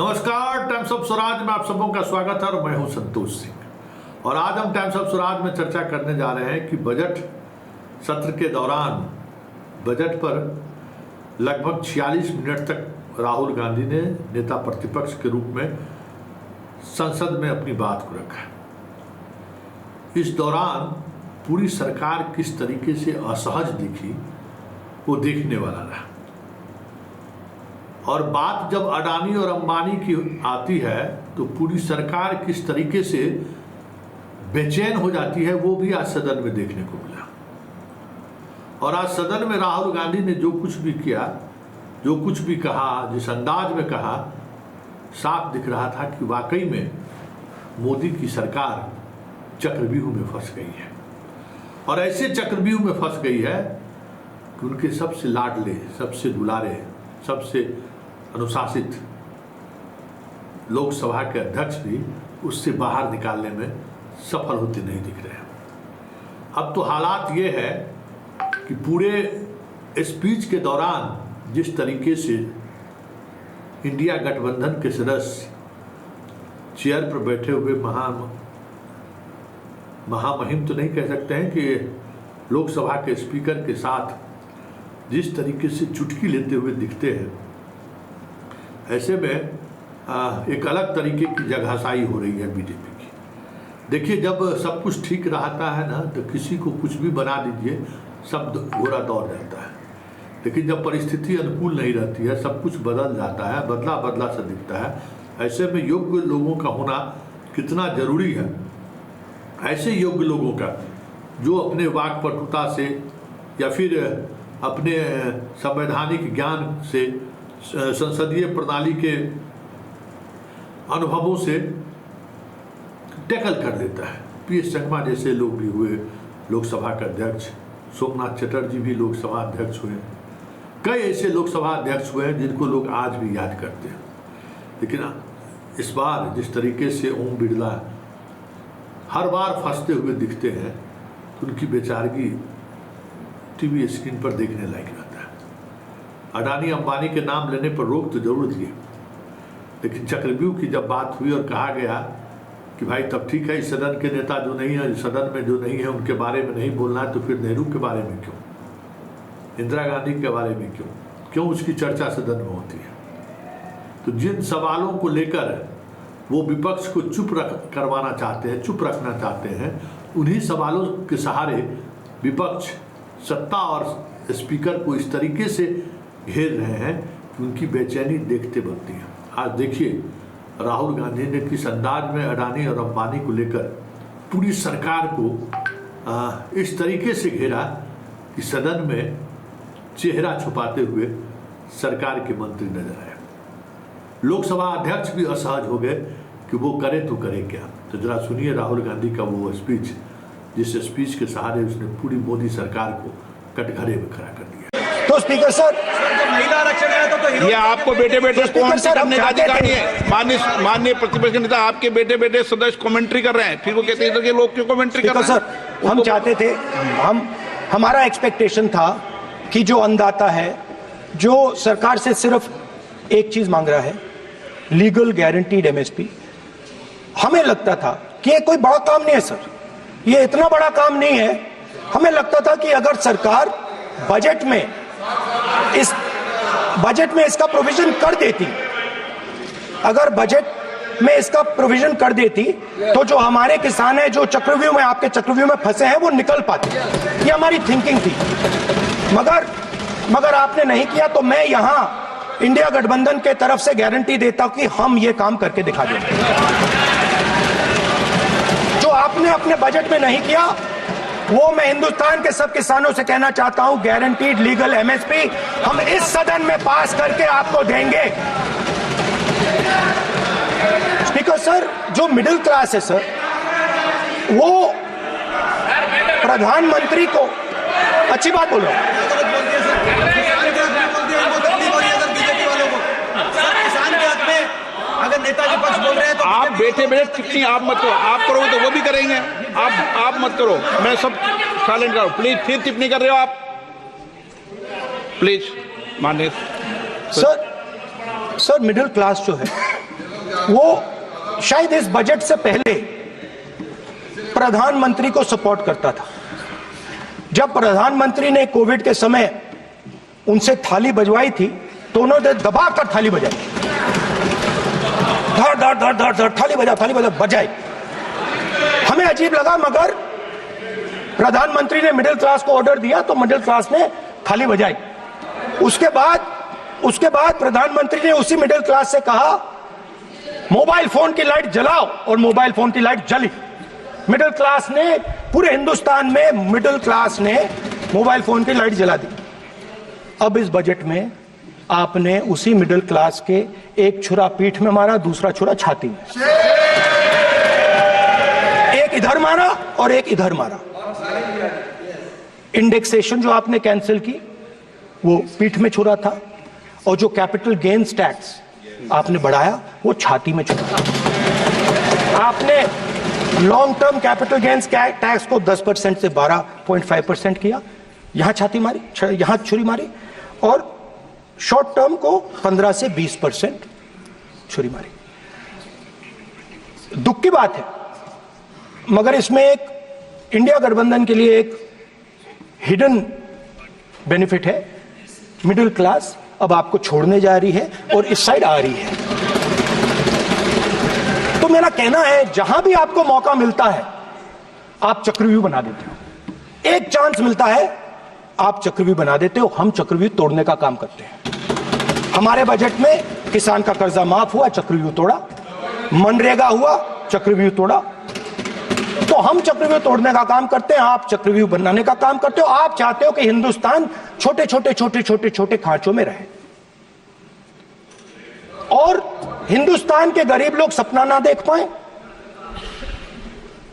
नमस्कार, times of Swaraj में आप सबों का स्वागत है और मैं हूं संतोष सिंह। और आज हम टाइम्स ऑफ स्वराज में चर्चा करने जा रहे हैं कि बजट सत्र के दौरान बजट पर लगभग 46 मिनट तक राहुल गांधी ने नेता प्रतिपक्ष के रूप में संसद में अपनी बात को रखा। इस दौरान पूरी सरकार किस तरीके से असहज दिखी वो देखने वाला रहा। और बात जब अडानी और अंबानी की आती है तो पूरी सरकार किस तरीके से बेचैन हो जाती है वो भी आज सदन में देखने को मिला। और आज सदन में राहुल गांधी ने जो कुछ भी किया, जो कुछ भी कहा, जिस अंदाज में कहा, साफ दिख रहा था कि वाकई में मोदी की सरकार चक्रव्यूह में फंस गई है। और ऐसे चक्रव्यूह में फंस गई है कि उनके सबसे लाडले, सबसे दुलारे, सबसे अनुशासित लोकसभा के अध्यक्ष भी उससे बाहर निकालने में सफल होते नहीं दिख रहे हैं। अब तो हालात ये है कि पूरे स्पीच के दौरान जिस तरीके से इंडिया गठबंधन के सदस्य चेयर पर बैठे हुए महामहिम तो नहीं कह सकते हैं कि लोकसभा के स्पीकर के साथ जिस तरीके से चुटकी लेते हुए दिखते हैं, ऐसे में एक अलग तरीके की जगहसाई हो रही है बीजेपी की। देखिए, जब सब कुछ ठीक रहता है ना तो किसी को कुछ भी बना दीजिए, सब घोड़ा दौड़ जाता है। लेकिन जब परिस्थिति अनुकूल नहीं रहती है, सब कुछ बदल जाता है, बदला बदला सा दिखता है। ऐसे में योग्य लोगों का होना कितना जरूरी है। ऐसे योग्य लोगों का जो अपने वाक्पटुता से या फिर अपने संवैधानिक ज्ञान से, संसदीय प्रणाली के अनुभवों से टैकल कर देता है। पीएस संगमा जैसे लोग भी हुए लोकसभा के अध्यक्ष, सोमनाथ चटर्जी भी लोकसभा अध्यक्ष हुए, कई ऐसे लोकसभा अध्यक्ष हुए हैं जिनको लोग आज भी याद करते हैं। लेकिन इस बार जिस तरीके से ओम बिरला हर बार फंसते हुए दिखते हैं तो उनकी बेचारगी टीवी स्क्रीन पर देखने लायक रहता है। अडानी अंबानी के नाम लेने पर रोक तो जरूर दिए, लेकिन चक्रव्यूह की जब बात हुई और कहा गया कि भाई तब ठीक है, इस सदन के नेता जो नहीं है, सदन में जो नहीं है, उनके बारे में नहीं बोलना है, तो फिर नेहरू के बारे में क्यों, इंदिरा गांधी के बारे में क्यों उसकी चर्चा सदन में होती है। तो जिन सवालों को लेकर वो विपक्ष को चुप करवाना चाहते हैं, चुप रखना चाहते हैं, उन्हीं सवालों के सहारे विपक्ष सत्ता और स्पीकर को इस तरीके से घेर रहे हैं कि उनकी बेचैनी देखते बनती है। आज देखिए राहुल गांधी ने किस अंदाज में अडानी और अंबानी को लेकर पूरी सरकार को इस तरीके से घेरा कि सदन में चेहरा छुपाते हुए सरकार के मंत्री नजर आए। लोकसभा अध्यक्ष भी असहज हो गए कि वो करे तो करे क्या। तो जरा सुनिए राहुल गांधी का वो स्पीच, जिस स्पीच के सहारे उसने पूरी मोदी सरकार को कटघरे में खड़ा कर दिया। तो स्पीकर सर, महिला आरक्षण है तो ये आपको बेटे बेटे कमेंट्री करने का अधिकार नहीं है। माननीय प्रतिपक्ष नेता, आपके बेटे बेटे सदस्य कमेंट्री कर रहे हैं, फिर वो कहते हैं कि लोग क्यों कमेंट्री कर रहे हैं। सर, हम चाहते थे, हमारा एक्सपेक्टेशन था कि जो अन्नदाता है, जो सरकार से सिर्फ एक चीज मांग रहा है, लीगल गारंटीड एमएसपी। हमें लगता था कि ये कोई बड़ा काम नहीं है सर, ये इतना बड़ा काम नहीं है। हमें लगता था कि अगर सरकार बजट में इसका प्रोविजन कर देती, अगर बजट में इसका प्रोविजन कर देती तो जो हमारे किसान हैं, जो चक्रव्यूह में, आपके चक्रव्यूह में फंसे हैं, वो निकल पाते। ये हमारी थिंकिंग थी। मगर आपने नहीं किया। तो मैं यहां इंडिया गठबंधन के तरफ से गारंटी देता हूं कि हम ये काम करके दिखा देंगे। जो आपने अपने बजट में नहीं किया, वो मैं हिंदुस्तान के सब किसानों से कहना चाहता हूं, गारंटीड लीगल एमएसपी हम इस सदन में पास करके आपको देंगे। स्पीकर सर, जो मिडिल क्लास है सर, वो प्रधानमंत्री को, अच्छी बात बोल रहा हूं, अगर नेताजी पक्ष बोल रहे हैं तो आप बैठे बैठे टिप्पणी आप मत करो, आप करोगे तो वो भी करेंगे। आप मत करो, मैं सब साइलेंट करो प्लीज। फिर टिप्पणी कर रहे हो आप, प्लीज माननीय सर मिडिल क्लास जो है वो शायद इस बजट से पहले प्रधानमंत्री को सपोर्ट करता था। जब प्रधानमंत्री ने कोविड के समय उनसे थाली बजवाई थी तो उन्होंने दबाकर थाली बजाई, धड़ धड़ धड़ धड़ धड़ थाली बजा बजाई। हमें अजीब लगा, मगर प्रधानमंत्री ने मिडिल क्लास को ऑर्डर दिया तो मिडिल क्लास ने थाली बजाई। उसके बाद प्रधानमंत्री ने उसी मिडिल क्लास से कहा मोबाइल फोन की लाइट जलाओ, और मोबाइल फोन की लाइट जली। मिडिल क्लास ने, पूरे हिंदुस्तान में मिडिल क्लास ने मोबाइल फोन की लाइट जला दी। अब इस बजट में आपने उसी मिडिल क्लास के एक छुरा पीठ में मारा, दूसरा छुरा छाती में, एक इधर मारा और एक इधर मारा। इंडेक्सेशन जो आपने कैंसिल की वो पीठ में छुरा था, और जो कैपिटल गेन्स टैक्स आपने बढ़ाया वो छाती में छुरा। आपने long term capital gains tax को 10% से 12.5% किया, यहां छाती मारी, यहां छुरी मारी, और शॉर्ट टर्म को 15 से 20% छुरी मारी। दुख की बात है, मगर इसमें एक इंडिया गठबंधन के लिए एक हिडन बेनिफिट है। मिडिल क्लास अब आपको छोड़ने जा रही है और इस साइड आ रही है। तो मेरा कहना है, जहां भी आपको मौका मिलता है आप चक्रव्यूह बना देते हो। एक चांस मिलता है आप चक्रव्यूह बना देते हो। हम चक्रव्यूह तोड़ने का काम करते हैं। हमारे बजट में किसान का कर्जा माफ हुआ, चक्रव्यूह तोड़ा। मनरेगा हुआ, चक्रव्यूह तोड़ा। तो हम चक्रव्यूह तोड़ने का काम करते हैं, आप चक्रव्यूह बनाने का काम करते हो। आप चाहते हो कि हिंदुस्तान छोटे छोटे खांचों में रहे, और हिंदुस्तान के गरीब लोग सपना ना देख पाए।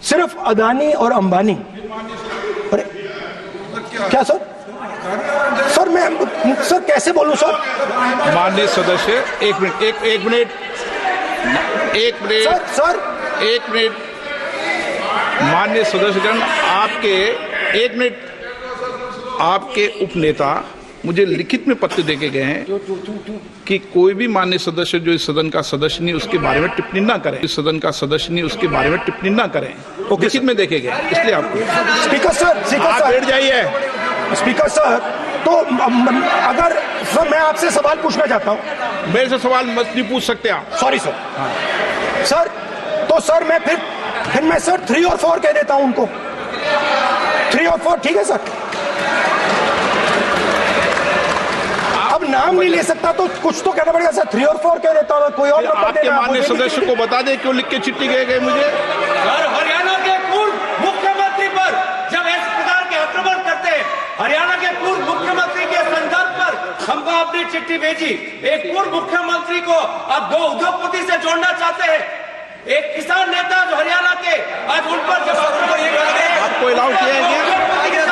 सिर्फ अदानी और अंबानी। अरे क्या सर? सर कैसे बोलूं सर? माननीय सदस्य, एक मिनट माननीय सदस्यगण, आपके उपनेता मुझे लिखित में पत्र देके गए हैं कि कोई भी माननीय सदस्य जो इस सदन का सदस्य नहीं उसके बारे में टिप्पणी ना करें। इस सदन का सदस्य नहीं उसके बारे में टिप्पणी ना करें। लिखित में देखे गए, इसलिए आपको स्पीकर सर आप बैठ जाइए। स्पीकर सर, तो अगर सर मैं आपसे सवाल पूछना चाहता हूं। मेरे से सवाल मत नहीं पूछ सकते आप। Sorry sir. सर तो सर मैं फिर मैं सर 3 और 4 कह देता हूं उनको। 3 और 4 ठीक है सर? अब नाम नहीं ले सकता तो कुछ तो कहना पड़ेगा सर। 3 और 4 कह देता हूं, कोई और नंबर आपके देना। माननीय सदस्य को बता दें क्यों लिख के चिट्ठी गए मुझे। सर, हरियाणा के पूर्व मुख्यमंत्री पर जब इस प्रकार के आक्रमण करते हैं, हरियाणा के पूर्व मुख्यमंत्री के संदर्भ पर हमको अपनी चिट्ठी भेजी। एक पूर्व मुख्यमंत्री को आप 2 उद्योगपति से जोड़ना चाहते हैं, एक किसान नेता जो हरियाणा के, आज उन पर जब आपको अलाउ किया है क्या?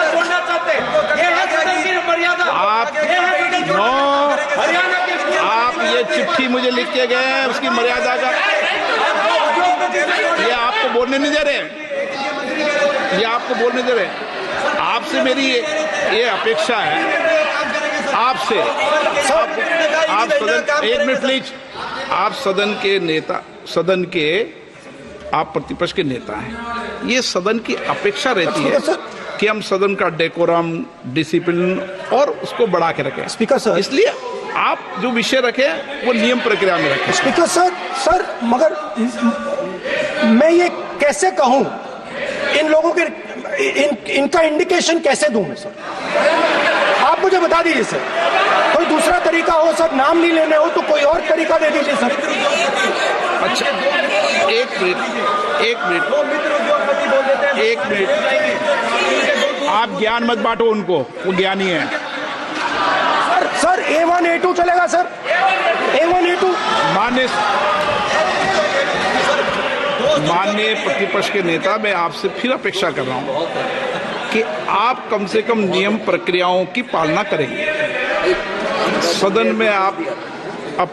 जोड़ना चाहते हैं, ये है सदन की मर्यादा। हरियाणा के आप ये चिट्ठी मुझे लिख के गए हैं, उसकी मर्यादा का ये आपको बोलने नहीं दे रहे, ये आपको बोलने दे रहे। आपसे मेरी ये अपेक्षा है, आपसे आप सदन, एक मिनट प्लीज, आप सदन के नेता, सदन के आप प्रतिपक्ष के नेता हैं। ये सदन की अपेक्षा रहती है कि हम सदन का डेकोरम, डिसिप्लिन और उसको बढ़ा के रखें। स्पीकर सर, इसलिए आप जो विषय रखें वो नियम प्रक्रिया में रखें। स्पीकर सर मगर मैं ये कैसे कहूं, इन लोगों के इनका इंडिकेशन कैसे दूं मैं सर? आप मुझे बता दीजिए सर, कोई दूसरा तरीका हो सर, नाम नहीं लेने हो तो कोई और तरीका दे दीजिए सर। अच्छा, एक मिनट, आप ज्ञान मत बांटो उनको, वो ज्ञानी है। सर A1 A2 चलेगा सर? A1 A2 माननीय प्रतिपक्ष के नेता, मैं आपसे फिर अपेक्षा कर रहा हूं कि आप कम से कम नियम प्रक्रियाओं की पालना करेंगे। सदन में आप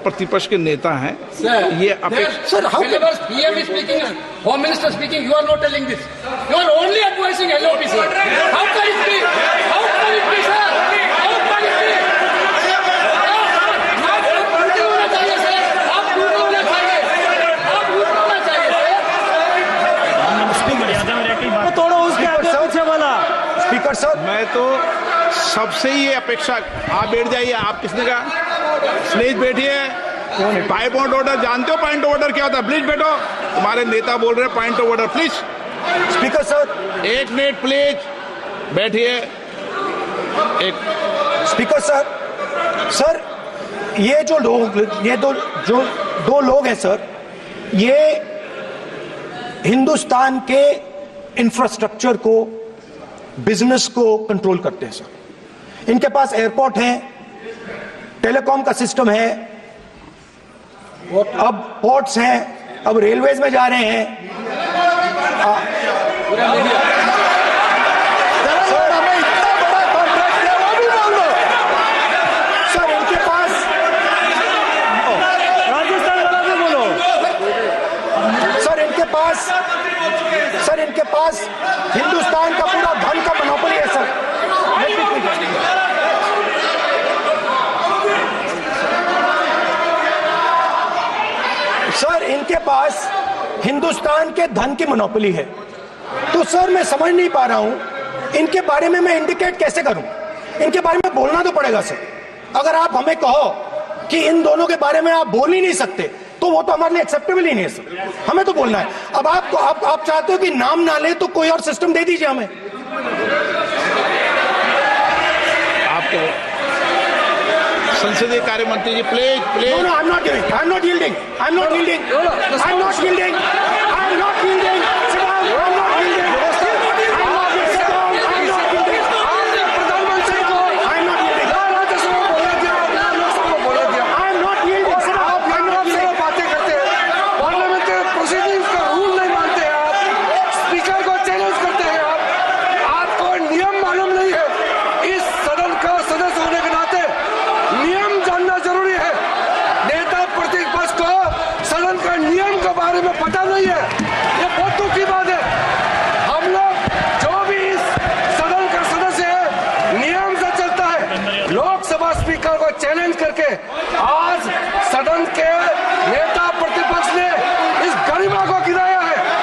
प्रतिपक्ष के नेता हैं, ये अपेक्षा। Sir PM is speaking, Home Minister speaking, you are not telling this. You are only advising LOP, sir. How can it be? How can it be, sir? How can it be? आप होना चाहिए, sir. आप होना चाहिए. Sir मैं तो सबसे ये अपेक्षा, आप बैठ जाइए, आप किसने कहा प्लीज बैठिए। पॉइंट ऑफ ऑर्डर जानते हो, पॉइंट ऑफ ऑर्डर क्या होता है? प्लीज बैठो, तुम्हारे नेता बोल रहे हैं point of order, please. Speaker sir, एक मिनट प्लीज, बैठिए। एक स्पीकर सर, सर ये जो लोग, ये जो दो लोग हैं सर, ये हिंदुस्तान के इंफ्रास्ट्रक्चर को, बिजनेस को कंट्रोल करते हैं सर। इनके पास एयरपोर्ट है, टेलीकॉम का सिस्टम है, अब पोर्ट्स हैं, अब रेलवेज में जा रहे हैं। सर हमें इतना बड़ा कॉन्ट्रैक्ट दिया, वो भी बोल दो सर। इनके पास राजस्थान वाला भी बोलो सर। इनके पास हिंदुस्तान का पूरा धन का मोनोपोली है सर। सर इनके पास हिंदुस्तान के धन की मोनोपोली है। तो सर मैं समझ नहीं पा रहा हूं इनके बारे में मैं इंडिकेट कैसे करूं। इनके बारे में बोलना तो पड़ेगा सर। अगर आप हमें कहो कि इन दोनों के बारे में आप बोल ही नहीं सकते तो वो तो हमारे लिए एक्सेप्टेबल ही नहीं है सर। हमें तो बोलना है। अब आप चाहते हो कि नाम ना ले तो कोई और सिस्टम दे दीजिए हमें। आपको संसदीय कार्य मंत्री ji please please. No, I'm not giving. I'm not yielding. I'm not yielding. I'm not yielding. I'm not yielding. Sit down. I'm not yielding. I'm not yielding. Sit down. I'm not yielding. प्रधानमंत्री को I'm not yielding. Rajya Sabha में बोला दिया, लोकसभा में बोला दिया। I'm not yielding. Sit down. I'm not yielding. बातें करते हैं, पार्लियामेंट्री प्रोसीडिंग्स का रूल नहीं मानते हैं आप, स्पीकर को चैलेंज करते हैं आप। आपको नियम मालूम नहीं है। इस सदन का सदस्य होने के नाते नियम जानना जरूरी है। नेता प्रतिपक्ष को सदन का नियम के बारे में पता नहीं है, ये बहुत दुख की बात है। हम लोग जो भी इस सदन का सदस्य है नियम से चलता है। लोकसभा स्पीकर को चैलेंज करके आज सदन के